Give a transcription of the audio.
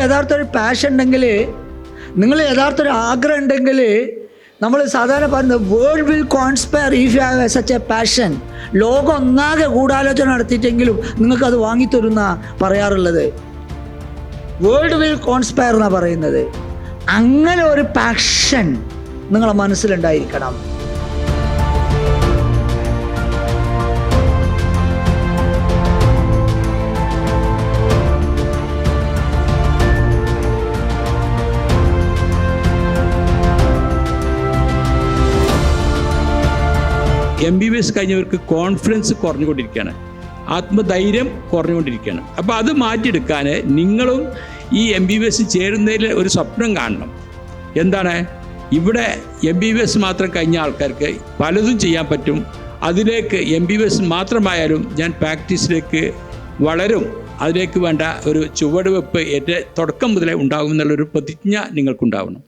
യഥാർത്ഥ ഒരു പാഷൻ ഉണ്ടെങ്കിൽ, നിങ്ങൾ യഥാർത്ഥ ഒരു ആഗ്രഹം ഉണ്ടെങ്കിൽ, നമ്മൾ സാധാരണ പറയുന്നത് world will conspire if you have such A passion. ലോകം ഒന്നാകെ ഗൂഢാലോചന നടത്തിയിട്ടെങ്കിലും നിങ്ങൾക്കത് വാങ്ങിത്തരുന്ന പറയാറുള്ളത്. വേൾഡ് വിൽ കോൺസ്പയർ എന്നാണ് പറയുന്നത്. അങ്ങനെ ഒരു പാഷൻ നിങ്ങളെ മനസ്സിലുണ്ടായിരിക്കണം. MBBS കഴിഞ്ഞവർക്ക് കോൺഫിഡൻസ് കുറഞ്ഞുകൊണ്ടിരിക്കുകയാണ്, ആത്മധൈര്യം കുറഞ്ഞുകൊണ്ടിരിക്കുകയാണ്. അപ്പോൾ അത് മാറ്റിയെടുക്കാൻ നിങ്ങളും ഈ MBBS ചേരുന്നതിൽ ഒരു സ്വപ്നം കാണണം. എന്താണ്? ഇവിടെ MBBS മാത്രം കഴിഞ്ഞ ആൾക്കാർക്ക് പലതും ചെയ്യാൻ പറ്റും. അതിലേക്ക് MBBS മാത്രമായാലും ഞാൻ പ്രാക്ടീസിലേക്ക് വളരും, അതിലേക്ക് വേണ്ട ഒരു ചുവടുവെപ്പ് എൻ്റെ തുടക്കം മുതലേ ഉണ്ടാകുമെന്നുള്ളൊരു പ്രതിജ്ഞ നിങ്ങൾക്കുണ്ടാവണം.